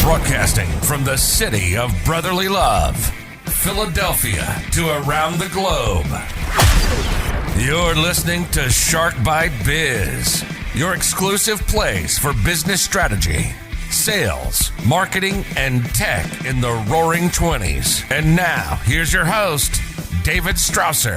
Broadcasting from the city of brotherly love, Philadelphia, to around the globe. You're listening to Shark Bite Biz, your exclusive place for business strategy, sales, marketing, and tech in the roaring 20s. And now, here's your host, David Strausser.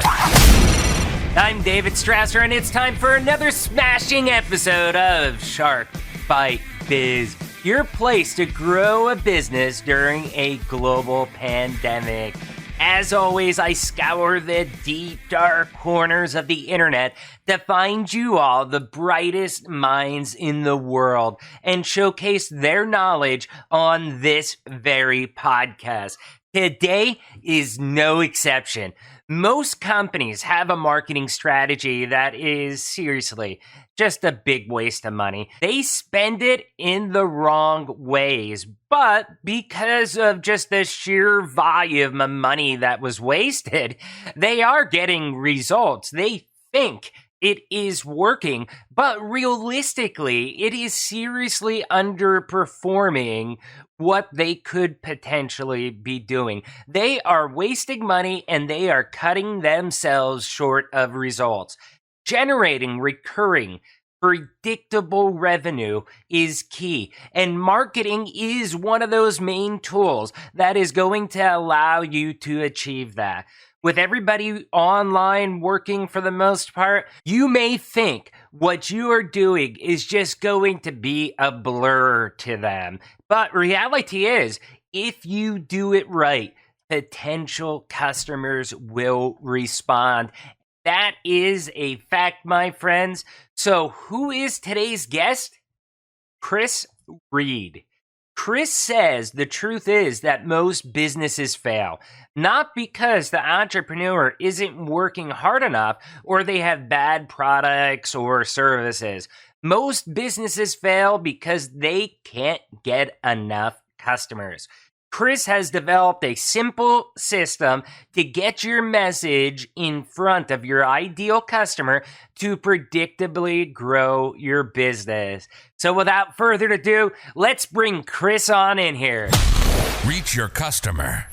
I'm David Strausser, and it's time for another smashing episode of Shark Bite Biz, your place to grow a business during a global pandemic. As always, I scour the deep, dark corners of the internet to find you all the brightest minds in the world and showcase their knowledge on this very podcast. Today is no exception. Most companies have a marketing strategy that is seriously just a big waste of money. They spend it in the wrong ways, but because of just the sheer volume of money that was wasted, they are getting results. They think it is working, but realistically, it is seriously underperforming what they could potentially be doing. They are wasting money and they are cutting themselves short of results. Generating recurring, predictable revenue is key, and marketing is one of those main tools that is going to allow you to achieve that. With everybody online working for the most part, you may think what you are doing is just going to be a blur to them. But reality is, if you do it right, potential customers will respond. That is a fact, my friends. So who is today's guest? Kris Reid. Kris says the truth is that most businesses fail, not because the entrepreneur isn't working hard enough or they have bad products or services. Most businesses fail because they can't get enough customers. Kris has developed a simple system to get your message in front of your ideal customer to predictably grow your business. So without further ado, let's bring Kris on in here. Reach your customer.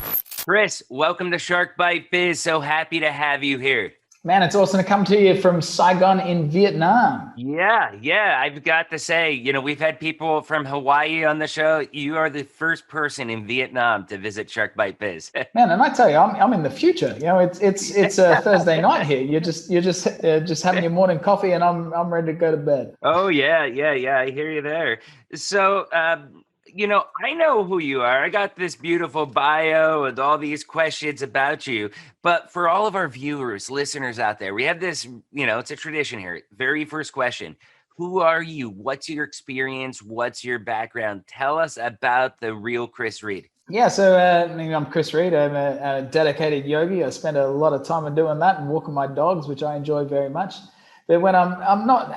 Kris, welcome to Shark Bite Biz. So happy to have you here. Man, it's awesome to come to you from Saigon in Vietnam. Yeah. I've got to say, we've had people from Hawaii on the show. You are the first person in Vietnam to visit Shark Bite Biz. Man, and I tell you, I'm in the future. It's a Thursday night here. You're just having your morning coffee, and I'm ready to go to bed. Oh yeah. I hear you there. So, I know who you are. I got this beautiful bio and all these questions about you. But for all of our viewers, listeners out there, we have this, it's a tradition here. Very first question. Who are you? What's your experience? What's your background? Tell us about the real Kris Reid. Yeah, so I'm Kris Reid. I'm a dedicated yogi. I spend a lot of time doing that and walking my dogs, which I enjoy very much. But when I'm not,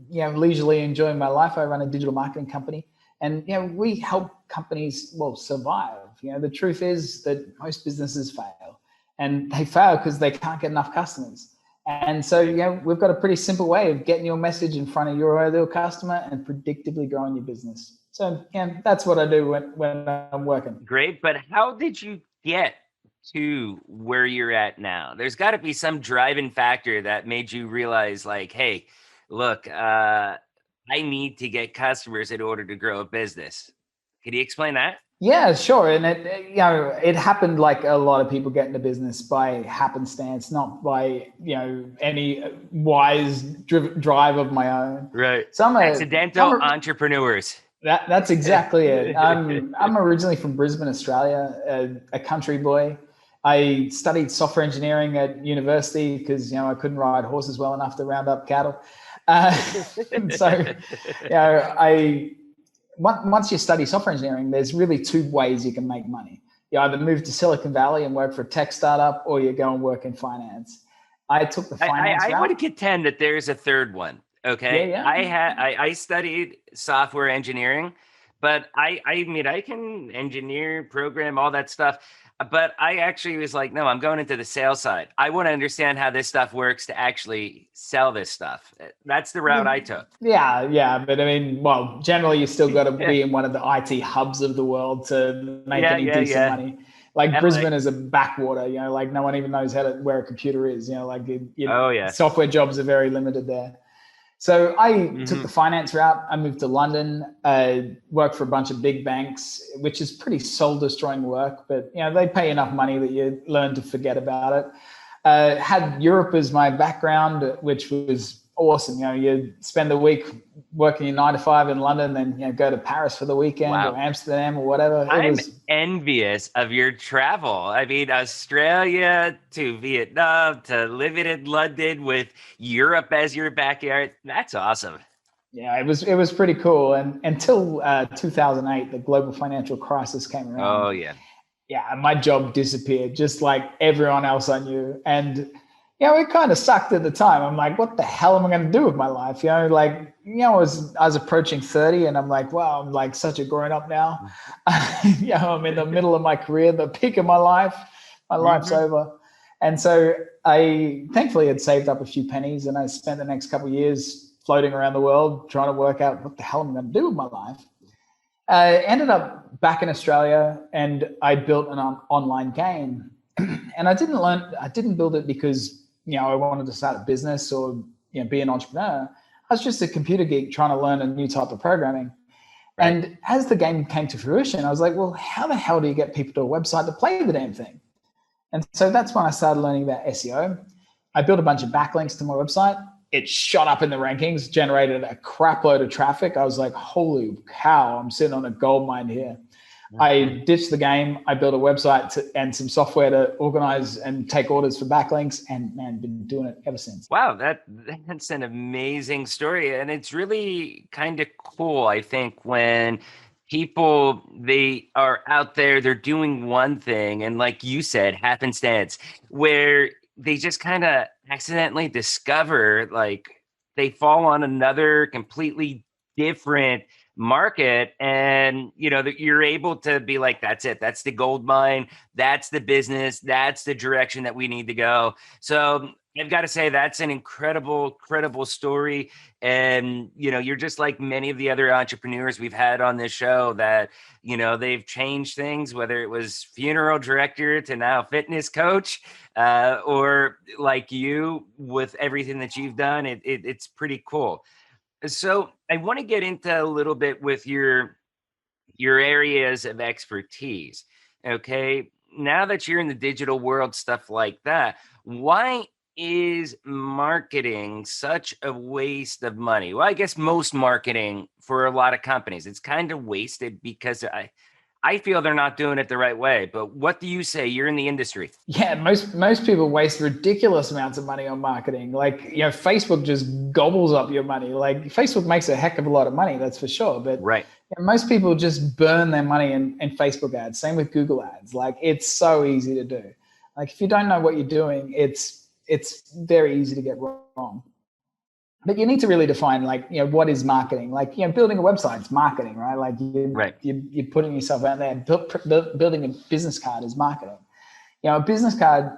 leisurely enjoying my life, I run a digital marketing company. And, we help companies, survive. The truth is that most businesses fail, and they fail because they can't get enough customers. And so, we've got a pretty simple way of getting your message in front of your ideal customer and predictably growing your business. So, that's what I do when I'm working. Great. But how did you get to where you're at now? There's got to be some driving factor that made you realize, like, hey, look, I need to get customers in order to grow a business. Could you explain that? Yeah, sure. And it happened like a lot of people get into business by happenstance, not by, any wise drive of my own. Right. So I'm accidental entrepreneurs. That's exactly it. I'm originally from Brisbane, Australia, a country boy. I studied software engineering at university because, I couldn't ride horses well enough to round up cattle. Once you study software engineering, there's really two ways you can make money. You either move to Silicon Valley and work for a tech startup, or you go and work in finance. I took the finance route. I would contend that there's a third one. Okay. Yeah. I studied software engineering, but I can engineer, program, all that stuff. But I actually was like, no, I'm going into the sales side. I want to understand how this stuff works to actually sell this stuff. That's the route I took. Yeah. But I mean, well, generally you still got to be in one of the IT hubs of the world to make any decent money. Like Brisbane is a backwater, like no one even knows where a computer is, software jobs are very limited there. So I took the finance route. I moved to London, worked for a bunch of big banks, which is pretty soul destroying work, but they pay enough money that you learn to forget about it. Had Europe as my background, which was awesome. You spend the week working 9 to 5 in London, then go to Paris for the weekend or Amsterdam or whatever. I'm envious of your travel. I mean, Australia to Vietnam to living in London with Europe as your backyard. That's awesome. Yeah, it was pretty cool. And until 2008, the global financial crisis came around. Oh yeah. Yeah, my job disappeared, just like everyone else I knew. And it kind of sucked at the time. I'm like, what the hell am I going to do with my life? I was approaching 30 and I'm like, wow, I'm like such a grown up now. I'm in the middle of my career, the peak of my life. My life's over. And so I thankfully had saved up a few pennies and I spent the next couple of years floating around the world trying to work out what the hell I'm going to do with my life. I ended up back in Australia and I built an online game. And I didn't build it because I wanted to start a business or be an entrepreneur. I was just a computer geek trying to learn a new type of programming. Right. And as the game came to fruition, I was like, well, how the hell do you get people to a website to play the damn thing? And so that's when I started learning about SEO. I built a bunch of backlinks to my website. It shot up in the rankings, generated a crap load of traffic. I was like, holy cow, I'm sitting on a gold mine here. I ditched the game. I built a website and some software to organize and take orders for backlinks, and man, been doing it ever since. Wow, that's an amazing story, and it's really kind of cool. I think when people they are out there, they're doing one thing, and like you said, happenstance, where they just kind of accidentally discover like they fall on another completely different market, and that you're able to be like, that's it, that's the gold mine, that's the business, that's the direction that we need to go. So I've got to say that's an incredible story. And you're just like many of the other entrepreneurs we've had on this show that they've changed things, whether it was funeral director to now fitness coach, or like you with everything that you've done. It's pretty cool. So I want to get into a little bit with your areas of expertise. Okay. Now that you're in the digital world, stuff like that, why is marketing such a waste of money? Well, I guess most marketing for a lot of companies, it's kind of wasted because I feel they're not doing it the right way. But what do you say? You're in the industry. Yeah, most people waste ridiculous amounts of money on marketing. Like, Facebook just gobbles up your money. Like, Facebook makes a heck of a lot of money, that's for sure. But right. Most people just burn their money in Facebook ads. Same with Google ads. Like, it's so easy to do. Like, if you don't know what you're doing, it's very easy to get wrong. But you need to really define, like, what is marketing? Like, building a website is marketing, right? Like, you're putting yourself out there. Building a business card is marketing. A business card,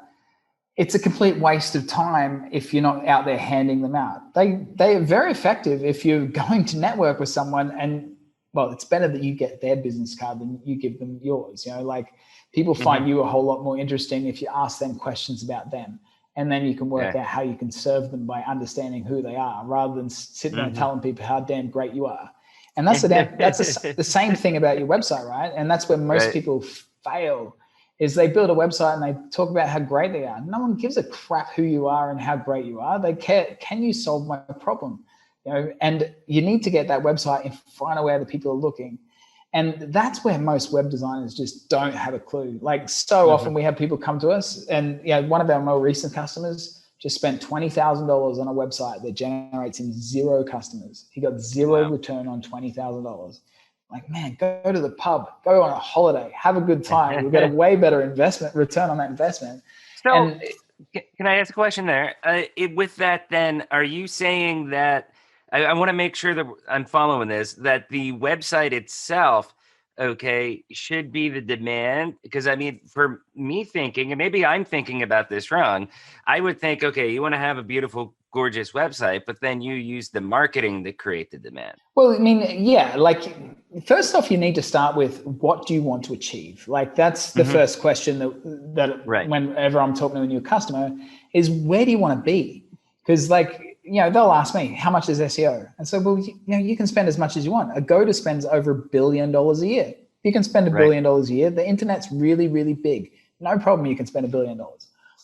it's a complete waste of time if you're not out there handing them out. They are very effective if you're going to network with someone, and well, it's better that you get their business card than you give them yours. Like, people find you a whole lot more interesting if you ask them questions about them. And then you can work out how you can serve them by understanding who they are, rather than sitting there telling people how damn great you are. And that's the same thing about your website, right? And that's where most people fail, is they build a website and they talk about how great they are. No one gives a crap who you are and how great you are. They care, can you solve my problem? And you need to get that website in front of where the people are looking. And that's where most web designers just don't have a clue. Like, so often we have people come to us, and one of our more recent customers just spent $20,000 on a website that generates him 0 customers. He got 0 return on $20,000. Like, man, go to the pub, go on a holiday, have a good time. We'll get a way better return on that investment. So can I ask a question there? With that, then, are you saying that, I want to make sure that I'm following this, that the website itself okay, should be the demand? Because I mean, for me thinking, and maybe I'm thinking about this wrong, I would think, okay, you want to have a beautiful, gorgeous website, but then you use the marketing to create the demand. Well, I mean, yeah, like first off, you need to start with what do you want to achieve? Like that's the first question that Right. whenever I'm talking to a new customer is where do you want to be? Because like, they'll ask me, how much is SEO? And so, well, you can spend as much as you want. Agoda spends over $1 billion a year. You can spend $1 billion a year. The internet's really, really big. No problem. You can spend $1 billion.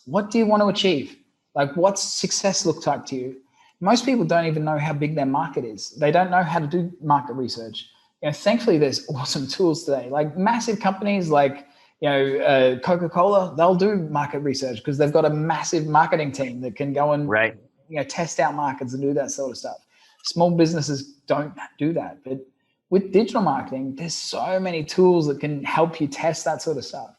What do you want to achieve? Like what's success look like to you? Most people don't even know how big their market is. They don't know how to do market research. Thankfully, there's awesome tools today. Like massive companies like Coca-Cola, they'll do market research because they've got a massive marketing team that can go and test out markets and do that sort of stuff. Small businesses don't do that. But with digital marketing, there's so many tools that can help you test that sort of stuff.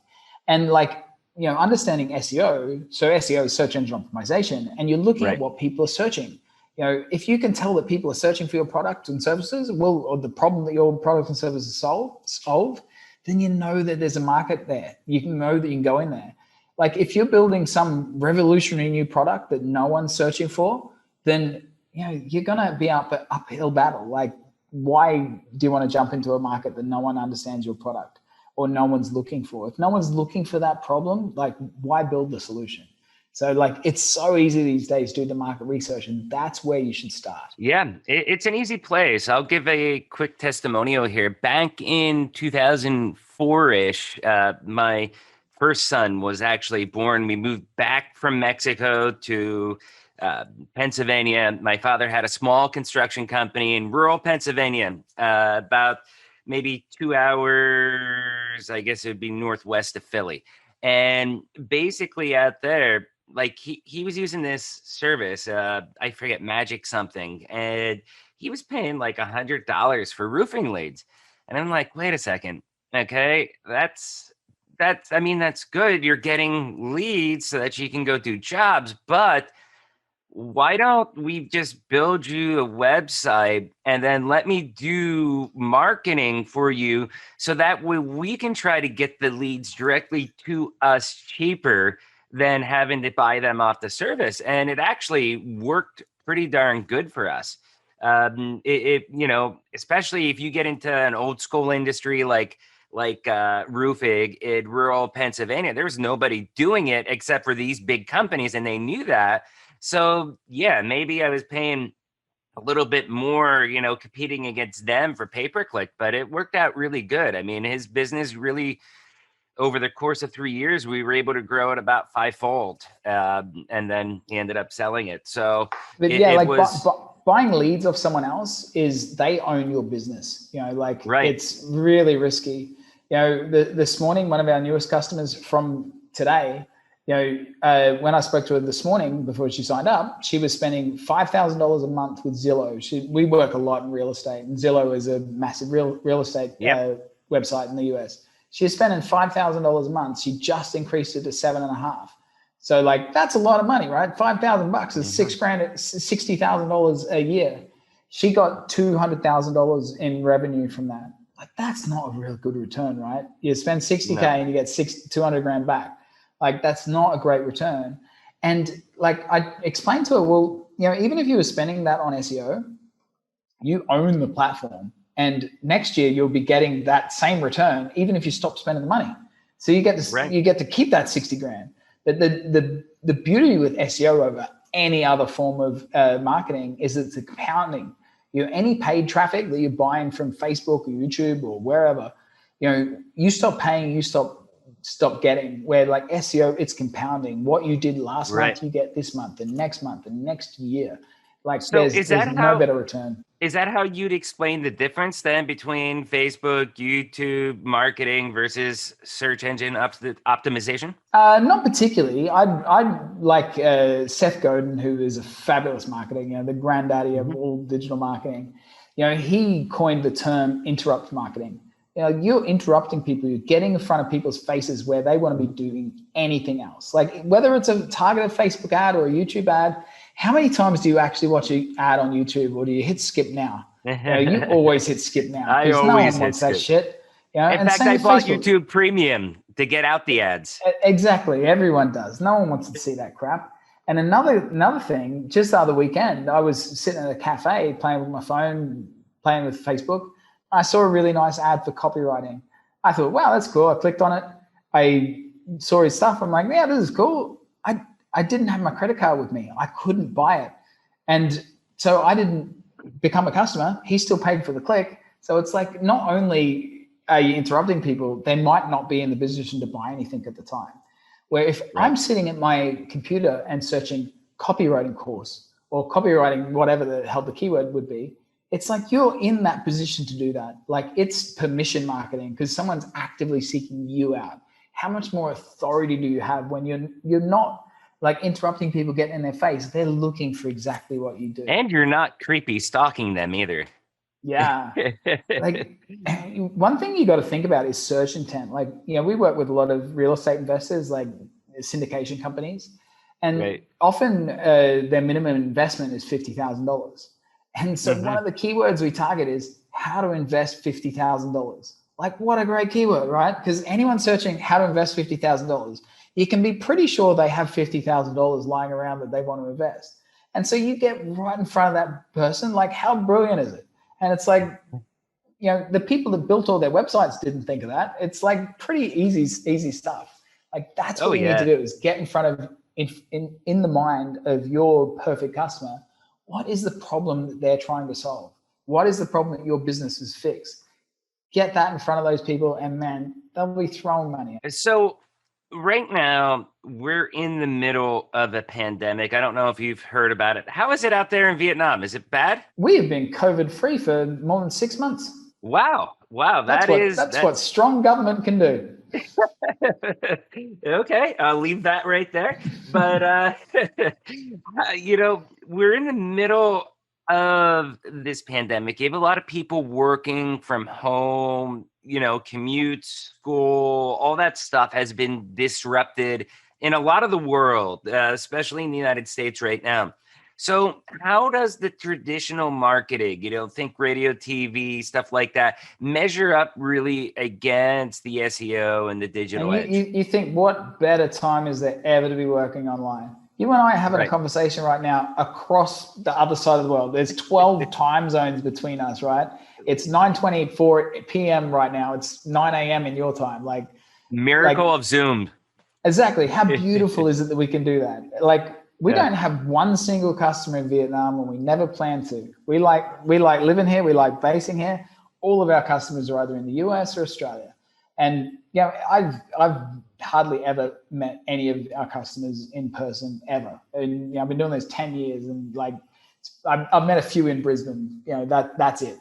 And like, understanding SEO, so SEO is search engine optimization, and you're looking at what people are searching. If you can tell that people are searching for your product and services, or the problem that your product and services solve, then you know that there's a market there. You can know that you can go in there. Like if you're building some revolutionary new product that no one's searching for, then you're gonna be up an uphill battle. Like, why do you want to jump into a market that no one understands your product or no one's looking for? If no one's looking for that problem, like why build the solution? So like it's so easy these days to do the market research, and that's where you should start. Yeah, it's an easy place. I'll give a quick testimonial here. Back in 2004-ish, my first son was actually born. We moved back from Mexico to Pennsylvania. My father had a small construction company in rural Pennsylvania, about maybe 2 hours, I guess it would be northwest of Philly. And basically out there, like he was using this service, I forget, Magic something, and he was paying like $100 for roofing leads. And I'm like, wait a second. Okay, that's good. You're getting leads so that you can go do jobs, but why don't we just build you a website and then let me do marketing for you so that way we can try to get the leads directly to us cheaper than having to buy them off the service. And it actually worked pretty darn good for us. Especially if you get into an old school industry like roofing in rural Pennsylvania, there was nobody doing it except for these big companies, and they knew that. So yeah, maybe I was paying a little bit more, competing against them for pay-per-click, but it worked out really good. I mean, his business really, over the course of 3 years, we were able to grow it about fivefold, and then he ended up selling it. So buying leads off someone else is they own your business. It's really risky. This morning, one of our newest customers from today, when I spoke to her this morning before she signed up, she was spending $5,000 a month with Zillow. We work a lot in real estate, and Zillow is a massive real estate website in the US. She's spending $5,000 a month. She just increased it to $7,500. So like that's a lot of money, right? $5,000 is $6,000, $60,000 a year. She got $200,000 in revenue from that. Like that's not a real good return, right? You spend $60K and you get $200,000 back. Like that's not a great return. And like I explained to her, well, even if you were spending that on SEO, you own the platform. And next year you'll be getting that same return, even if you stop spending the money. So you get to keep that $60,000. But the beauty with SEO over any other form of marketing is it's a compounding. Any paid traffic that you're buying from Facebook or YouTube or wherever, you stop paying, you stop getting. Where like SEO, it's compounding. What you did last month, you get this month, and next month, and next year. Like so there's no better return. Is that how you'd explain the difference then between Facebook, YouTube marketing versus search engine optimization? Not particularly. I'd like Seth Godin, who is a fabulous marketing, the granddaddy of all digital marketing. He coined the term interrupt marketing. You're interrupting people. You're getting in front of people's faces where they want to be doing anything else. Like whether it's a targeted Facebook ad or a YouTube ad, how many times do you actually watch an ad on YouTube, or do you hit skip now? You always hit skip now. I always no one wants that shit. You know, In and fact, same I with bought Facebook. YouTube Premium to get out the ads. Exactly. Everyone does. No one wants to see that crap. And another thing, just the other weekend, I was sitting at a cafe playing with my phone, playing with Facebook. I saw a really nice ad for copywriting. I thought, wow, that's cool. I clicked on it. I saw his stuff. I'm like, yeah, this is cool. I didn't have my credit card with me. I couldn't buy it. And so I didn't become a customer. He still paid for the click. So it's like, not only are you interrupting people, they might not be in the position to buy anything at the time. Where if I'm sitting at my computer and searching copywriting course or copywriting, whatever the hell the keyword would be, it's like you're in that position to do that. Like, it's permission marketing because someone's actively seeking you out. How much more authority do you have when you're not like interrupting people, getting in their face? They're looking for exactly what you do. And you're not creepy stalking them either. Yeah. Like, one thing you got to think about is search intent. Like, you know, we work with a lot of real estate investors, like syndication companies, and often their minimum investment is $50,000. And so one of the keywords we target is how to invest $50,000. Like, what a great keyword, right? Because anyone searching how to invest $50,000, you can be pretty sure they have $50,000 lying around that they want to invest. And so you get right in front of that person. Like, how brilliant is it? And it's like, you know, the people that built all their websites didn't think of that. It's like pretty easy stuff. Like, that's what you need to do, is get in front of, in the mind of your perfect customer. What is the problem that they're trying to solve? What is the problem that your business is fixed? Get that in front of those people, and man, they'll be throwing money. So right now, we're in the middle of a pandemic. I don't know if you've heard about it. How is it out there in Vietnam? Is it bad? We have been COVID free for more than 6 months. Wow. That's what strong government can do. Okay, I'll leave that right there. But, you know, we're in the middle of this pandemic. You have a lot of people working from home, you know, commutes, school, all that stuff has been disrupted in a lot of the world, especially in the United States right now. So how does the traditional marketing, you know, think radio, TV, stuff like that, measure up really against the SEO and the digital edge? You think, what better time is there ever to be working online? You and I are having a conversation right now across the other side of the world. There's 12 time zones between us, right? It's 9:24 p.m. right now. It's 9 a.m. in your time. Like, miracle of Zoom. Exactly. How beautiful is it that we can do that? Like, we don't have one single customer in Vietnam, and we never plan to. We like living here. We like basing here. All of our customers are either in the US or Australia. And yeah, I've hardly ever met any of our customers in person ever. And you know, I've been doing this 10 years, and like, I've met a few in Brisbane. You know, that's it.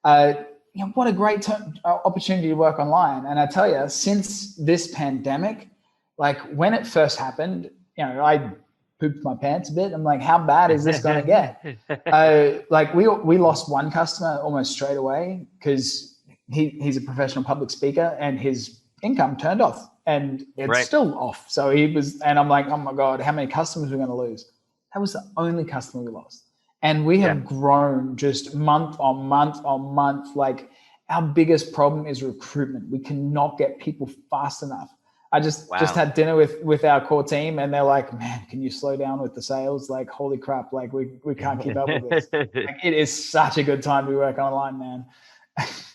You know, what a great opportunity to work online. And I tell you, since this pandemic, like when it first happened, you know, I pooped my pants a bit. I'm like, how bad is this going to get? Like we lost one customer almost straight away because he's a professional public speaker and his income turned off, and it's still off. So he was, and I'm like, oh my God, how many customers are we going to lose? That was the only customer we lost. And we have grown just month on month on month. Like, our biggest problem is recruitment. We cannot get people fast enough. I just had dinner with our core team, and they're like, man, can you slow down with the sales? Like, holy crap, like we can't keep up with this. Like, it is such a good time to work online, man.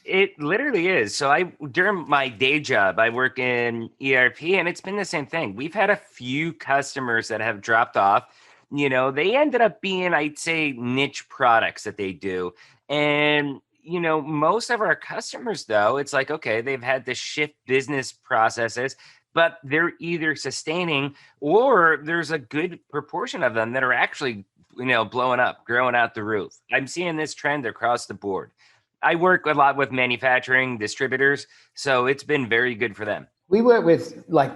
It literally is. So during my day job, I work in ERP, and it's been the same thing. We've had a few customers that have dropped off. You know, they ended up being, I'd say, niche products that they do. And you know, most of our customers, though, it's like, okay, they've had to shift business processes, but they're either sustaining, or there's a good proportion of them that are actually, you know, blowing up, growing out the roof. I'm seeing this trend across the board. I work a lot with manufacturing distributors, so it's been very good for them. We work with, like,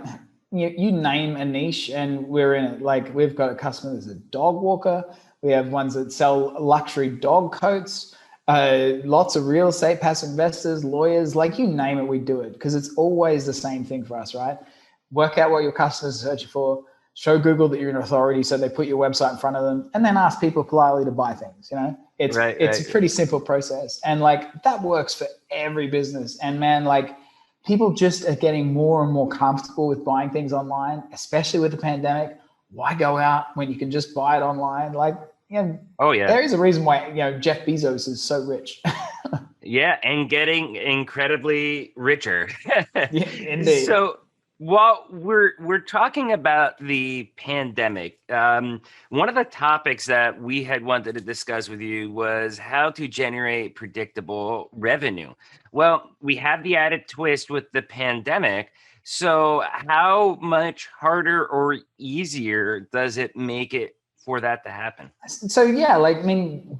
you name a niche and we're in it. Like, we've got a customer that's a dog walker. We have ones that sell luxury dog coats. Lots of real estate, passive investors, lawyers, like, you name it, we do it, because it's always the same thing for us, right? Work out what your customers are searching for, show Google that you're an authority so they put your website in front of them, and then ask people politely to buy things. You know, It's a pretty simple process. And like that works for every business. And man, like people just are getting more and more comfortable with buying things online, especially with the pandemic. Why go out when you can just buy it online? Like, there is a reason why, Jeff Bezos is so rich. Yeah, and getting incredibly richer. Yeah, indeed. So while we're talking about the pandemic, one of the topics that we had wanted to discuss with you was how to generate predictable revenue. Well, we have the added twist with the pandemic. So how much harder or easier does it make it for that to happen? So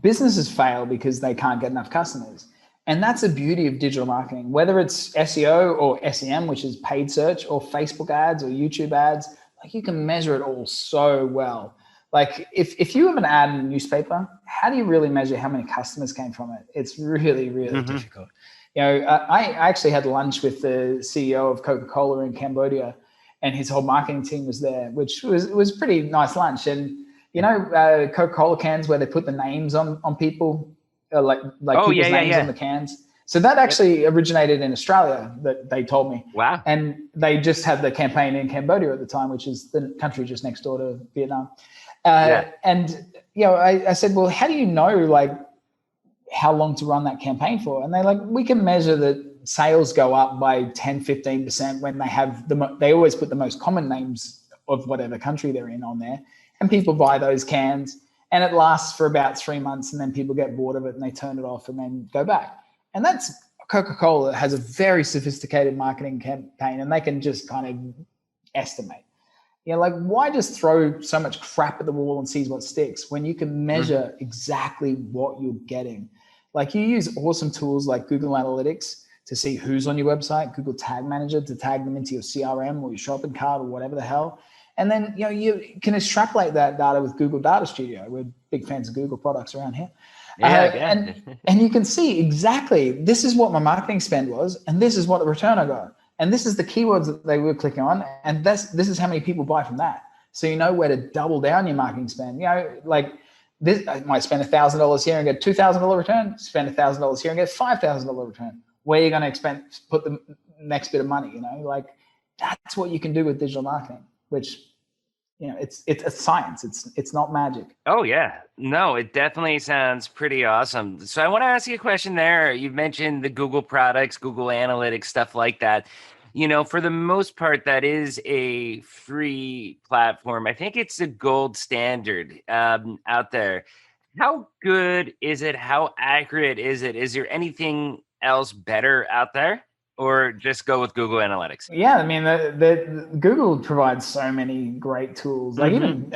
businesses fail because they can't get enough customers. And that's the beauty of digital marketing, whether it's SEO or SEM, which is paid search, or Facebook ads or YouTube ads. Like you can measure it all so well. Like if you have an ad in a newspaper, how do you really measure how many customers came from it? It's really, really difficult. I actually had lunch with the CEO of Coca-Cola in Cambodia, and his whole marketing team was there, which was pretty nice lunch. And Coca-Cola cans where they put the names on people. Like people's names on the cans. So that actually originated in Australia, that they told me. Wow. And they just had the campaign in Cambodia at the time, which is the country just next door to Vietnam. And, I said, well, how do you know, like, how long to run that campaign for? And they're like, we can measure that sales go up by 10, 15% when they have they always put the most common names of whatever country they're in on there. And people buy those cans. And it lasts for about 3 months, and then people get bored of it and they turn it off and then go back. And that's Coca-Cola has a very sophisticated marketing campaign, and they can just kind of estimate. Like why just throw so much crap at the wall and see what sticks when you can measure exactly what you're getting? Like you use awesome tools like Google Analytics to see who's on your website, Google Tag Manager to tag them into your CRM or your shopping cart or whatever the hell. And then, you can extrapolate that data with Google Data Studio. We're big fans of Google products around here. And you can see exactly, this is what my marketing spend was, and this is what the return I got. And this is the keywords that they were clicking on. And this is how many people buy from that. So you know where to double down your marketing spend. Like this, I might spend $1,000 here and get $2,000 return, spend $1,000 here and get $5,000 return. Where are you going to put the next bit of money? Like that's what you can do with digital marketing, which it's a science. It's not magic. Oh yeah, no, it definitely sounds pretty awesome. So I want to ask you a question there. You've mentioned the Google products, Google Analytics, stuff like that. For the most part, that is a free platform. I think it's the gold standard out there. How good is it? How accurate is it? Is there anything else better out there? Or just go with Google Analytics? Yeah, I mean, the Google provides so many great tools. Like even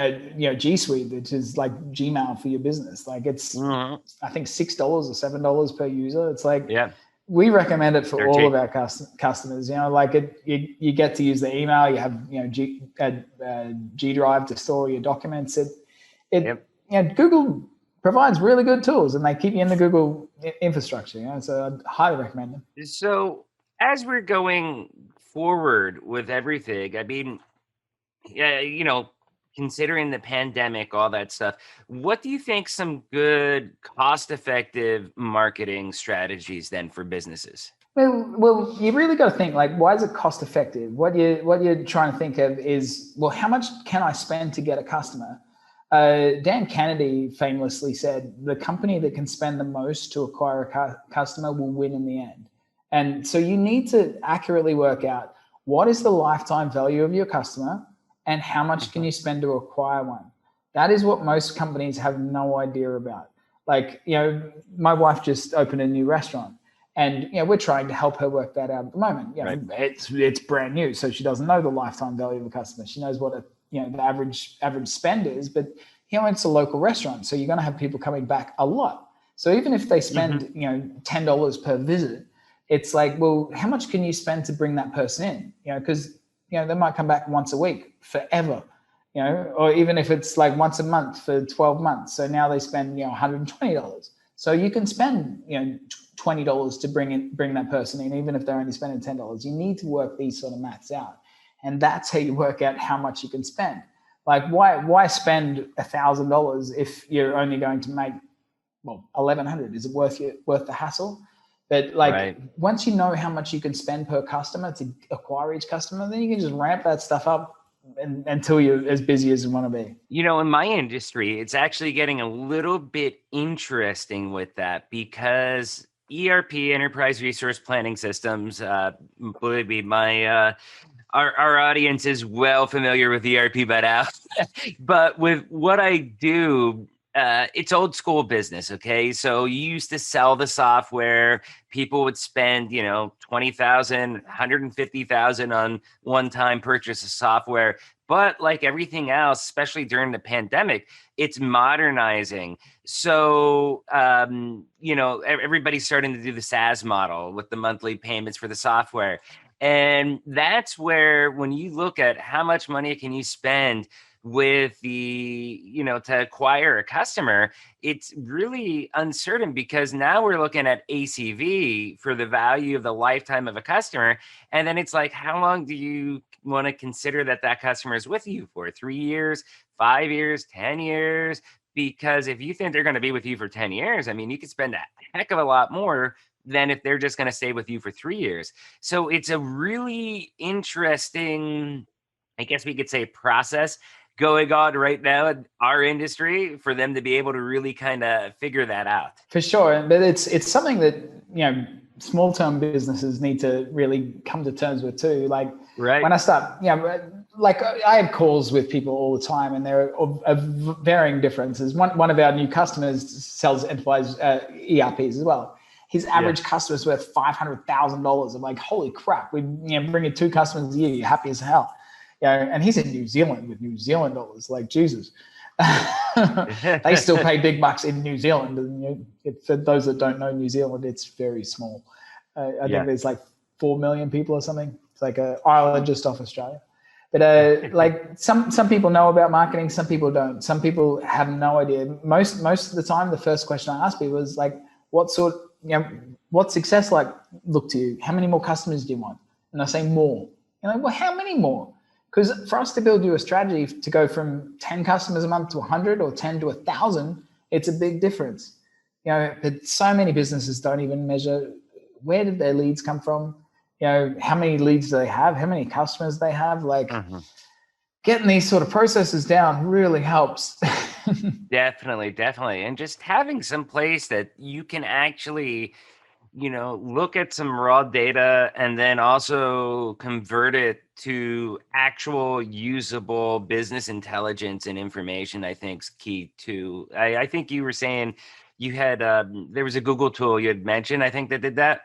G Suite, which is like Gmail for your business. Like it's I think $6 or $7 per user. It's like we recommend it for all of our customers. Like you get to use the email. You have G Drive to store your documents. Google provides really good tools, and they keep you in the Google infrastructure. So I'd highly recommend them. So as we're going forward with everything, I mean, considering the pandemic, all that stuff, what do you think some good cost-effective marketing strategies then for businesses? Well, you really got to think like, why is it cost-effective? What you're trying to think of is, well, how much can I spend to get a customer? Dan Kennedy famously said, the company that can spend the most to acquire a customer will win in the end. And so you need to accurately work out what is the lifetime value of your customer and how much can you spend to acquire one. That is what most companies have no idea about. Like, my wife just opened a new restaurant, and we're trying to help her work that out at the moment. It's brand new, so she doesn't know the lifetime value of the customer. She knows what the average spend is, but it's a local restaurant, so you're going to have people coming back a lot. So even if they spend $10 per visit, it's like, well, how much can you spend to bring that person in? Because they might come back once a week forever, or even if it's like once a month for 12 months. So now they spend $120. So you can spend $20 to bring that person in, even if they're only spending $10. You need to work these sort of maths out, and that's how you work out how much you can spend. Like why spend $1,000 if you're only going to make well, 1,100. Is it worth the hassle? But like once you know how much you can spend per customer to acquire each customer, then you can just ramp that stuff up until you're as busy as you want to be. You know, in my industry, it's actually getting a little bit interesting with that because ERP, enterprise resource planning systems, believe me, our audience is well familiar with ERP by now. But with what I do, it's old school business. Okay. So you used to sell the software. People would spend, you know, 20,000, 150,000 on one-time purchase of software. But like everything else, especially during the pandemic, it's modernizing. So, you know, everybody's starting to do the SaaS model with the monthly payments for the software. And that's where, when you look at how much money can you spend with the, you know, to acquire a customer, it's really uncertain because now we're looking at ACV for the value of the lifetime of a customer. And then it's like, how long do you want to consider that customer is with you for? 3 years, 5 years, 10 years? Because if you think they're going to be with you for 10 years, I mean, you could spend a heck of a lot more than if they're just going to stay with you for 3 years. So it's a really interesting, I guess we could say, process going on right now in our industry for them to be able to really kind of figure that out. For sure. But it's something that, you know, small term businesses need to really come to terms with too. Like when I start, you know, like I have calls with people all the time and they're of varying differences. One of our new customers sells enterprise ERPs as well. His average customer is worth $500,000. I'm like, holy crap, we bring in 2 customers a year, you're happy as hell. Yeah, and he's in New Zealand with New Zealand dollars, like Jesus. They still pay big bucks in New Zealand. And, for those that don't know New Zealand, it's very small. I think there's like 4 million people or something. It's like an island just off Australia. But like some people know about marketing, some people don't. Some people have no idea. Most of the time, the first question I ask people is like, what's success like look to you? How many more customers do you want? And I say more. And I'm like, well, how many more? Because for us to build you a strategy to go from 10 customers a month to 100 or 10 to 1,000, it's a big difference. You know, but so many businesses don't even measure where did their leads come from. You know, how many leads do they have? How many customers they have? Like getting these sort of processes down really helps. Definitely. And just having some place that you can actually, you know, look at some raw data and then also convert it to actual usable business intelligence and information, I think is key too. I think you were saying you had, there was a Google tool you had mentioned, I think, that did that.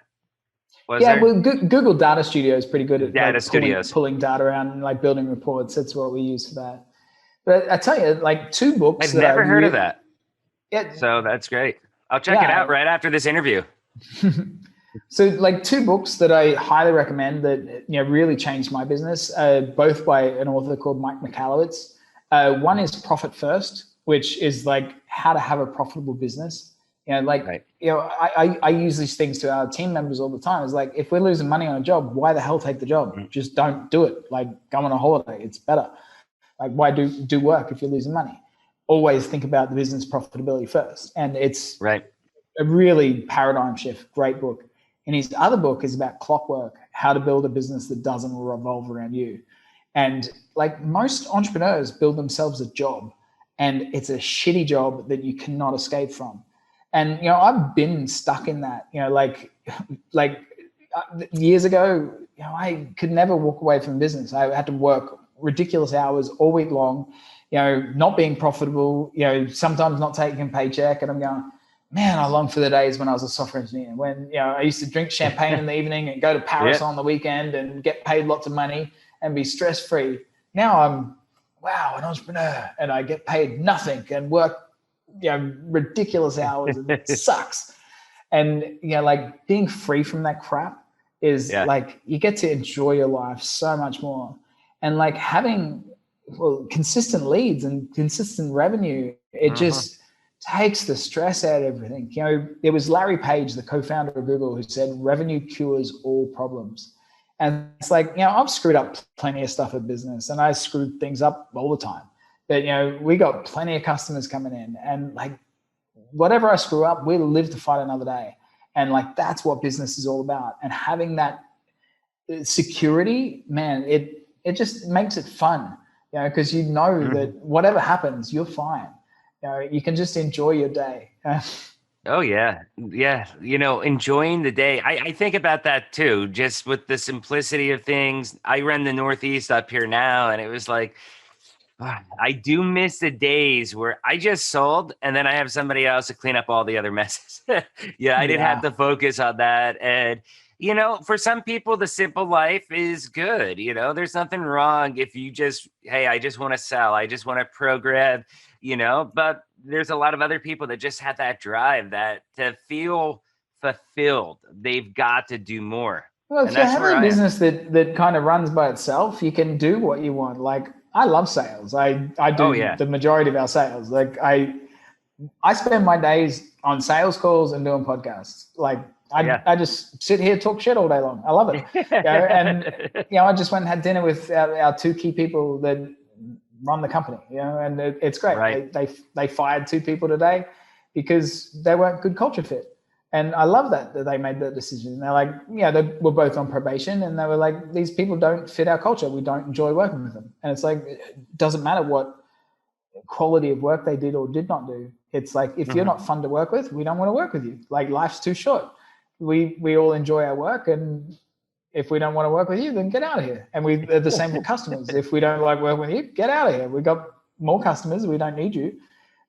Well, Google Data Studio is pretty good at pulling data around and like building reports. That's what we use for that. But I tell you, like 2 books. I've never heard of that. Yeah. So that's great. I'll check it out right after this interview. So like 2 books that I highly recommend that, you know, really changed my business, both by an author called Mike Michalowicz. One is Profit First, which is like how to have a profitable business. You know, like, you know, I use these things to our team members all the time. It's like, if we're losing money on a job, why the hell take the job? Just don't do it. Like, go on a holiday. It's better. Like, why do work if you're losing money? Always think about the business profitability first. And it's a really paradigm shift. Great book. And his other book is about clockwork, how to build a business that doesn't revolve around you. And like most entrepreneurs build themselves a job, and it's a shitty job that you cannot escape from. And, you know, I've been stuck in that, you know, like years ago, you know, I could never walk away from business. I had to work ridiculous hours all week long, you know, not being profitable, you know, sometimes not taking a paycheck. And I'm going, man, I long for the days when I was a software engineer, when, you know, I used to drink champagne in the evening and go to Paris on the weekend and get paid lots of money and be stress-free. Now I'm, an entrepreneur, and I get paid nothing and work, you know, ridiculous hours, and it sucks. And, you know, like being free from that crap is like, you get to enjoy your life so much more. And like having consistent leads and consistent revenue, it just takes the stress out of everything. You know, it was Larry Page, the co-founder of Google, who said revenue cures all problems. And it's like, you know, I've screwed up plenty of stuff at business, and I screwed things up all the time. But, you know, we got plenty of customers coming in, and like whatever I screw up, we'll live to fight another day. And like, that's what business is all about. And having that security, man, it just makes it fun, because you know that whatever happens, you're fine. You can just enjoy your day. Oh yeah. Yeah. Enjoying the day. I think about that too, just with the simplicity of things. I run the Northeast up here now, and it was like, I do miss the days where I just sold and then I have somebody else to clean up all the other messes. I didn't have to focus on that. And, for some people, the simple life is good. There's nothing wrong if you just, hey, I just want to sell. I just want to program, but there's a lot of other people that just have that drive that to feel fulfilled. They've got to do more. Well, if you have a business that kind of runs by itself, you can do what you want. Like, I love sales. I do the majority of our sales. Like I spend my days on sales calls and doing podcasts. Like I just sit here, talk shit all day long. I love it. I just went and had dinner with our two key people that run the company, and it's great. Right. They fired 2 people today because they weren't good culture fit. And I love that they made that decision. And they're like, they were both on probation, and they were like, these people don't fit our culture. We don't enjoy working with them. And it's like, it doesn't matter what quality of work they did or did not do. It's like, if you're not fun to work with, we don't want to work with you. Like, life's too short. We all enjoy our work, and if we don't want to work with you, then get out of here. And we're the same with customers. If we don't like working with you, get out of here. We've got more customers. We don't need you.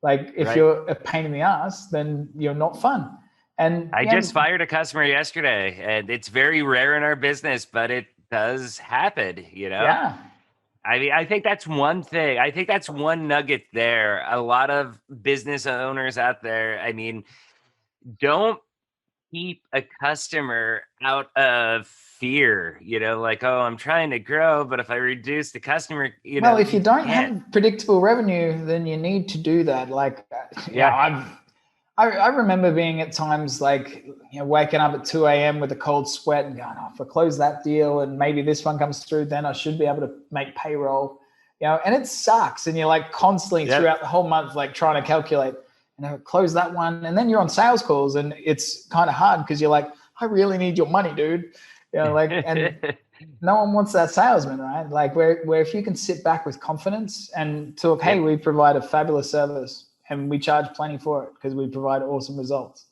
Like, if you're a pain in the ass, then you're not fun. And I just fired a customer yesterday, and it's very rare in our business, but it does happen, Yeah. I mean, I think that's one thing. I think that's one nugget there. A lot of business owners out there, I mean, don't keep a customer out of fear, like, oh, I'm trying to grow, but if I reduce the customer, well, if you don't have predictable revenue, then you need to do that. Like, I remember being at times like, waking up at 2 a.m. with a cold sweat and going, if I close that deal and maybe this one comes through, then I should be able to make payroll, and it sucks. And you're like constantly throughout the whole month, like trying to calculate, close that one. And then you're on sales calls, and it's kind of hard because you're like, I really need your money, dude. And no one wants that salesman, right? Like where if you can sit back with confidence and talk, hey, we provide a fabulous service. And we charge plenty for it because we provide awesome results.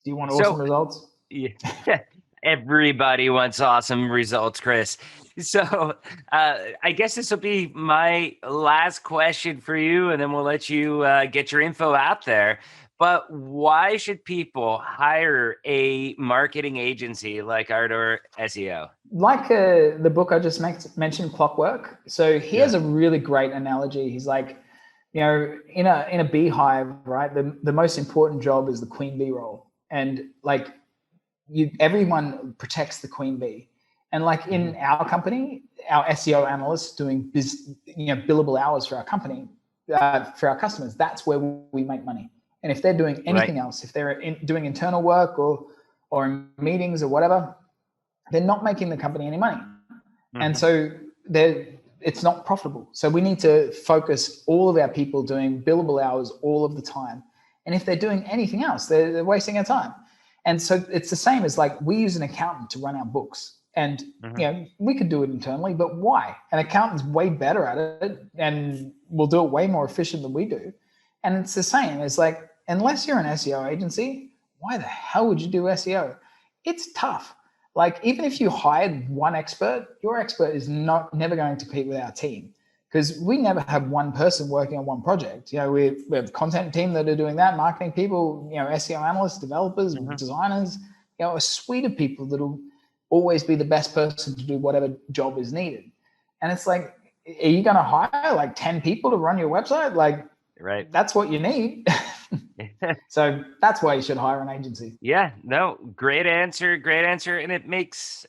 Do you want awesome results? Yeah. Everybody wants awesome results, Kris. So I guess this will be my last question for you, and then we'll let you get your info out there. But why should people hire a marketing agency like Ardor SEO? Like the book I just mentioned, Clockwork. So he has a really great analogy. He's like, in a beehive, right? The most important job is the queen bee role. And like everyone protects the queen bee. And like in our company, our SEO analysts doing billable hours for our company, for our customers, that's where we make money. And if they're doing anything else, if they're doing internal work or in meetings or whatever, they're not making the company any money. And so it's not profitable. So we need to focus all of our people doing billable hours all of the time. And if they're doing anything else, they're wasting our time. And so it's the same as like, we use an accountant to run our books, and we could do it internally, but why? An accountant's way better at it and will do it way more efficient than we do. And it's the same. It's like, unless you're an SEO agency, why the hell would you do SEO? It's tough. Like, even if you hired one expert, your expert is never going to compete with our team, because we never have one person working on one project. We have a content team that are doing that, marketing people, SEO analysts, developers, designers, a suite of people that'll always be the best person to do whatever job is needed. And it's like, are you going to hire like 10 people to run your website? Like, that's what you need. So that's why you should hire an agency. Yeah, no, great answer. And it makes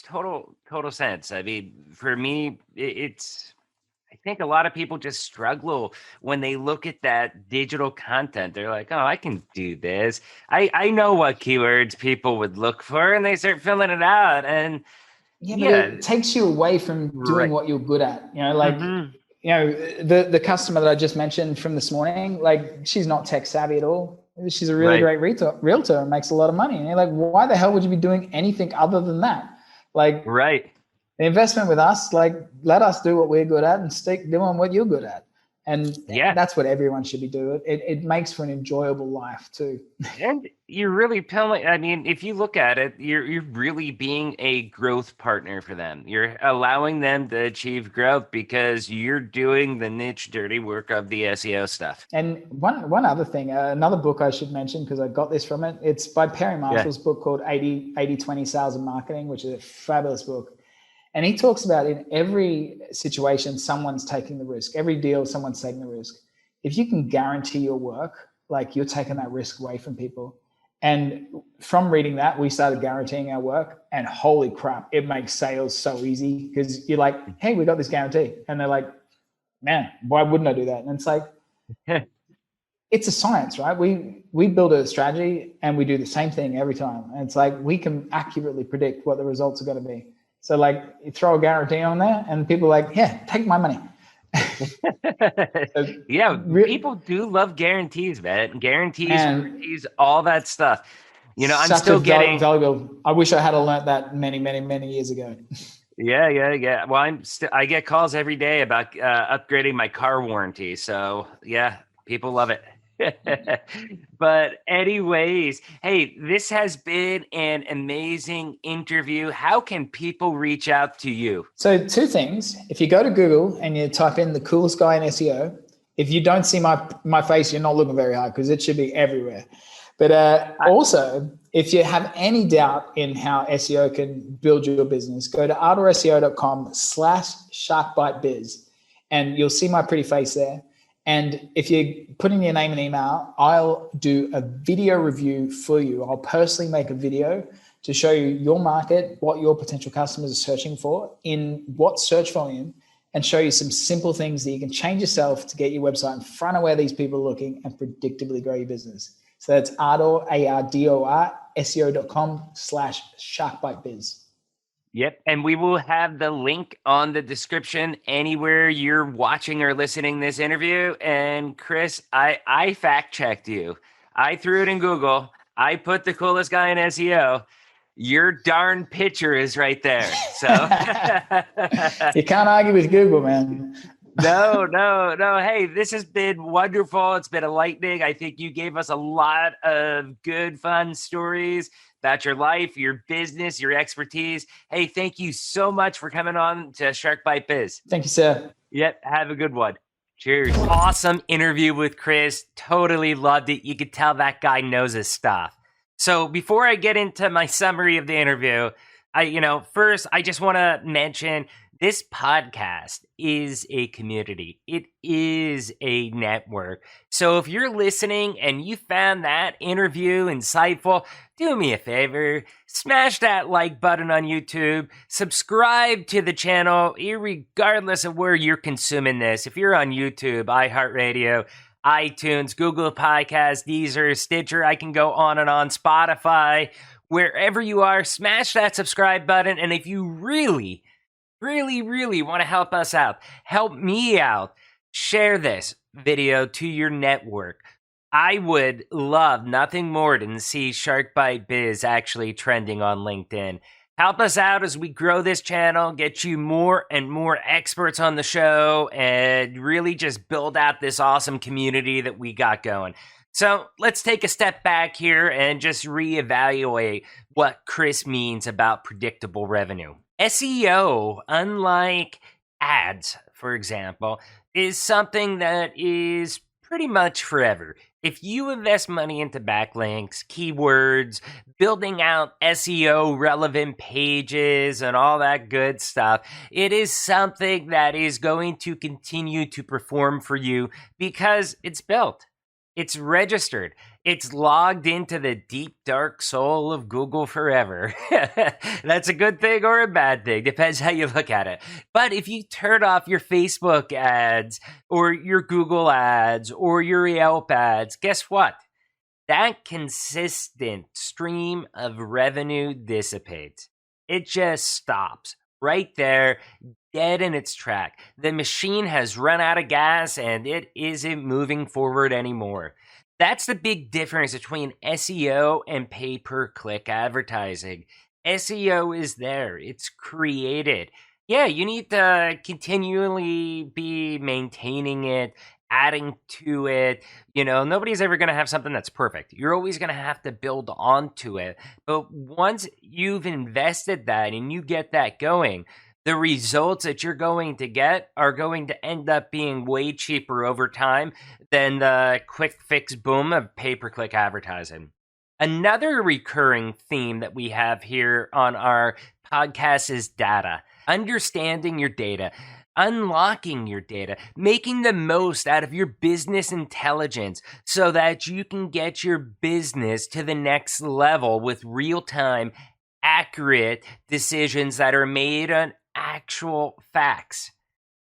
total sense. I mean, for me, I think a lot of people just struggle when they look at that digital content. They're like, oh, I can do this. I know what keywords people would look for, and they start filling it out. And it takes you away from doing what you're good at. The customer that I just mentioned from this morning, like, she's not tech savvy at all. she's a really great realtor and makes a lot of money. And you're like, why the hell would you be doing anything other than that? Like, right. The investment with us, like, let us do what we're good at and stick doing what you're good at. And that's what everyone should be doing. It makes for an enjoyable life too. And you're really telling, I mean, if you look at it, you're really being a growth partner for them. You're allowing them to achieve growth because you're doing the niche dirty work of the SEO stuff. And one other thing, another book I should mention, because I got this from it. It's by Perry Marshall's book called 80-20 Sales and Marketing, which is a fabulous book. And he talks about in every situation, someone's taking the risk. Every deal, someone's taking the risk. If you can guarantee your work, like, you're taking that risk away from people. And from reading that, we started guaranteeing our work, and holy crap, it makes sales so easy, because you're like, hey, we got this guarantee. And they're like, man, why wouldn't I do that? And it's like, it's a science, right? We build a strategy and we do the same thing every time. And it's like, we can accurately predict what the results are going to be. So, like, you throw a guarantee on there and people are like, yeah, take my money. People do love guarantees, man. Guarantees, all that stuff. You know, I'm still getting valuable. I wish I had learned that many, many, many years ago. Yeah. Well, I get calls every day about upgrading my car warranty. So yeah, people love it. But anyways, hey, this has been an amazing interview. How can people reach out to you? So 2 things. If you go to Google and you type in the coolest guy in SEO, if you don't see my face, you're not looking very hard, because it should be everywhere. But also, if you have any doubt in how SEO can build your business, go to ardorseo.com/sharkbitebiz, and you'll see my pretty face there. And if you put in your name and email, I'll do a video review for you. I'll personally make a video to show you your market, what your potential customers are searching for, in what search volume, and show you some simple things that you can change yourself to get your website in front of where these people are looking and predictably grow your business. So that's Ardor, ARDOR, SEO.com/sharkbitebiz. Yep. And we will have the link on the description anywhere you're watching or listening this interview. And Kris, I fact checked you. I threw it in Google. I put the coolest guy in SEO. Your darn picture is right there. So you can't argue with Google, man. No. Hey, this has been wonderful. It's been enlightening. I think you gave us a lot of good, fun stories about your life, your business, your expertise. Hey, thank you so much for coming on to Shark Bite Biz. Thank you, sir. Yep, have a good one. Cheers. Awesome interview with Kris. Totally loved it. You could tell that guy knows his stuff. So before I get into my summary of the interview, first I just want to mention this podcast is a community. It is a network. So if you're listening and you found that interview insightful, do me a favor, smash that like button on YouTube, subscribe to the channel, regardless of where you're consuming this. If you're on YouTube, iHeartRadio, iTunes, Google Podcasts, Deezer, Stitcher, I can go on and on, Spotify, wherever you are, smash that subscribe button. And if you really want to help us out, help me out, share this video to your network. I would love nothing more than see Shark Bite Biz actually trending on LinkedIn. Help us out as we grow this channel, get you more and more experts on the show, and really just build out this awesome community that we got going. So let's take a step back here and just reevaluate what Kris means about predictable revenue. SEO, unlike ads, for example, is something that is pretty much forever. If you invest money into backlinks, keywords, building out SEO relevant pages and all that good stuff, it is something that is going to continue to perform for you because it's built. It's registered. It's logged into the deep, dark soul of Google forever. That's a good thing or a bad thing. Depends how you look at it. But if you turn off your Facebook ads or your Google ads or your Yelp ads, guess what? That consistent stream of revenue dissipates. It just stops right there, dead in its track. The machine has run out of gas and it isn't moving forward anymore. That's the big difference between SEO and pay-per-click advertising. SEO is there. It's created. Yeah, you need to continually be maintaining it, adding to it. Nobody's ever going to have something that's perfect. You're always going to have to build onto it. But once you've invested that and you get that going, the results that you're going to get are going to end up being way cheaper over time than the quick fix boom of pay-per-click advertising. Another recurring theme that we have here on our podcast is data. Understanding your data, unlocking your data, making the most out of your business intelligence so that you can get your business to the next level with real-time, accurate decisions that are made on actual facts,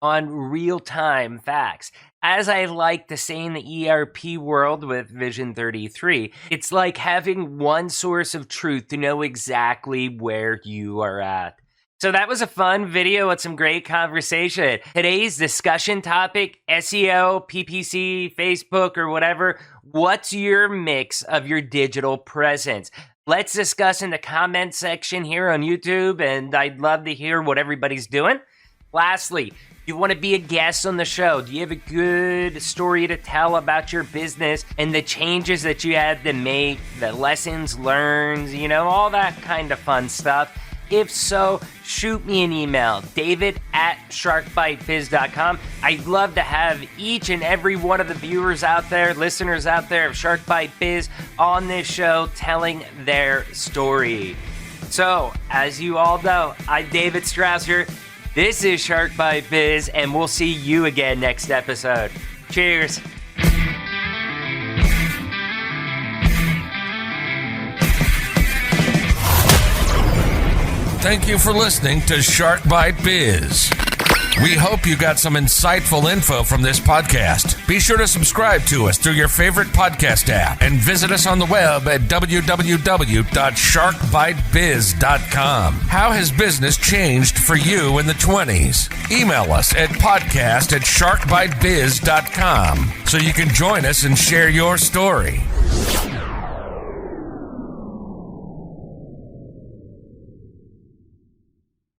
on real-time facts. As I like to say in the ERP world with Vision 33, it's like having one source of truth to know exactly where you are at. So that was a fun video with some great conversation. Today's discussion topic, SEO, PPC, Facebook, or whatever. What's your mix of your digital presence? Let's discuss in the comment section here on YouTube, and I'd love to hear what everybody's doing. Lastly, you want to be a guest on the show? Do you have a good story to tell about your business and the changes that you had to make, the lessons learned, all that kind of fun stuff? If so, shoot me an email, david@sharkbitebiz.com. I'd love to have each and every one of the viewers out there, listeners out there of Shark Bite Biz on this show telling their story. So, as you all know, I'm David Strausser. This is Shark Bite Biz, and we'll see you again next episode. Cheers. Thank you for listening to Shark Bite Biz. We hope you got some insightful info from this podcast. Be sure to subscribe to us through your favorite podcast app and visit us on the web at www.sharkbitebiz.com. How has business changed for you in the 20s? Email us at podcast@sharkbitebiz.com so you can join us and share your story.